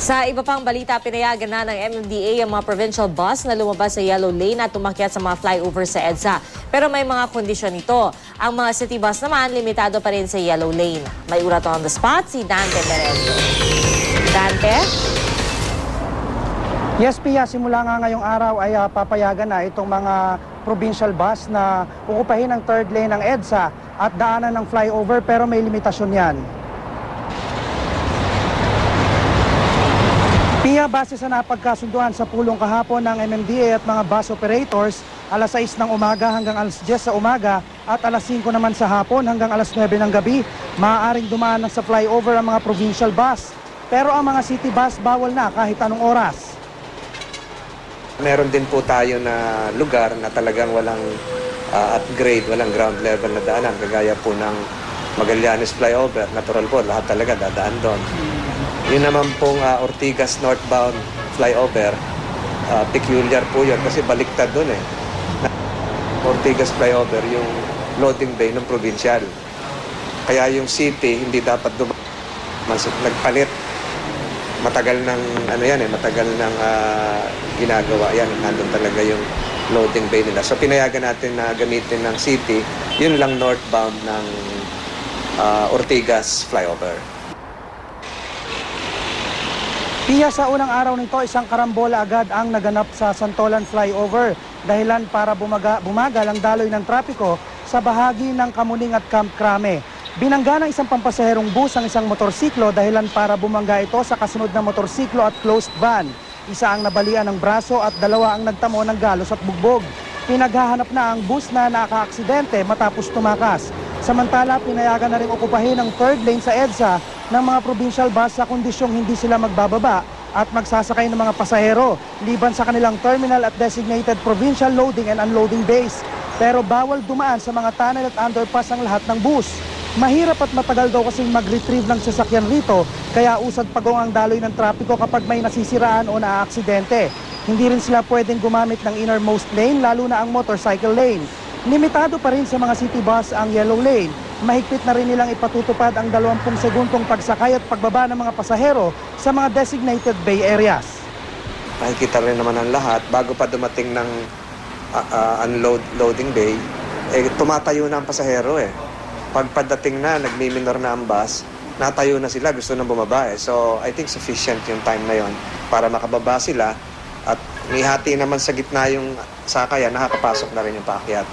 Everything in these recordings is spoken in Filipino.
Sa iba pang balita, pinayagan na ng MMDA ang mga provincial bus na lumabas sa yellow lane at tumakyat sa mga flyover sa EDSA. Pero may mga kondisyon ito. Ang mga city bus naman, limitado pa rin sa yellow lane. May ulat on the spot si Dante Perello. Dante? Yes, Pia, simula nga ngayong araw ay papayagan na itong mga provincial bus na ukupahin ang third lane ng EDSA at daanan ng flyover, pero may limitasyon yan. Pia, base sa napagkasunduan sa pulong kahapon ng MMDA at mga bus operators, alas 6 ng umaga hanggang alas 10 sa umaga at alas 5 naman sa hapon hanggang alas 9 ng gabi, maaaring dumaan sa flyover ang mga provincial bus. Pero ang mga city bus bawal na kahit anong oras. Meron din po tayo na lugar na talagang walang upgrade, walang ground level na daanan. Kagaya po ng Magallanes flyover, natural po, lahat talaga dadaan doon. Yun naman pong Ortigas northbound flyover, peculiar po yun kasi baliktad doon eh. Ortigas flyover, yung loading bay ng provincial. Kaya yung city, hindi dapat nagpalit. Matagal ng matagal ng ginagawa yan. Nandun talaga yung loading bay nila. So pinayagan natin na gamitin ng city, yun lang northbound ng Ortigas flyover. Pia, sa unang araw nito, isang karambola agad ang naganap sa Santolan flyover, dahilan para bumagal ang daloy ng trapiko sa bahagi ng Kamuning at Camp Crame. Binangga ng isang pampasaherong bus ang isang motorsiklo dahilan para bumangga ito sa kasunod na motorsiklo at closed van. Isa ang nabalian ng braso at dalawa ang nagtamo ng galos at bugbog. Pinaghahanap na ang bus na nakaaksidente matapos tumakas. Samantala, pinayagan na rin okupahin ang third lane sa EDSA ng mga provincial bus sa kondisyong hindi sila magbababa at magsasakay ng mga pasahero liban sa kanilang terminal at designated provincial loading and unloading base. Pero bawal dumaan sa mga tunnel at underpass ang lahat ng bus. Mahirap at matagal daw kasing mag-retrieve ng sasakyan rito, kaya usad pagong ang daloy ng trapiko kapag may nasisiraan o naaaksidente. Hindi rin sila pwedeng gumamit ng innermost lane, lalo na ang motorcycle lane. Limitado pa rin sa mga city bus ang yellow lane. Mahigpit na rin nilang ipatutupad ang 20 segundong pagsakay at pagbaba ng mga pasahero sa mga designated bay areas. Nakikita rin naman ang lahat, bago pa dumating ng loading bay, tumatayo na ang pasahero eh. Pagpadating na, nagmiminor na ang bus, natayo na sila, gusto nang bumaba eh. So I think sufficient yung time na yon para makababa sila at nihati naman sa gitna yung sakayan, nakakapasok na rin yung paakyat.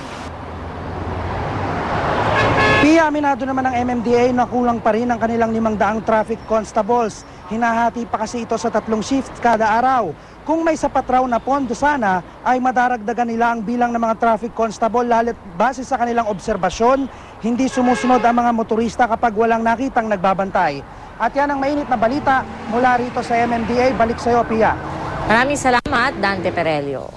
Pia, aminado naman ng MMDA na kulang pa rin ang kanilang 500 traffic constables. Hinahati pa kasi ito sa 3 shifts kada araw. Kung may sapat raw na pondo sana, ay madaragdagan nila ang bilang ng mga traffic constable lalo't base sa kanilang obserbasyon, hindi sumusunod ang mga motorista kapag walang nakitang nagbabantay. At yan ang mainit na balita mula rito sa MMDA. Balik sa iyo, Pia. Maraming salamat, Dante Perello.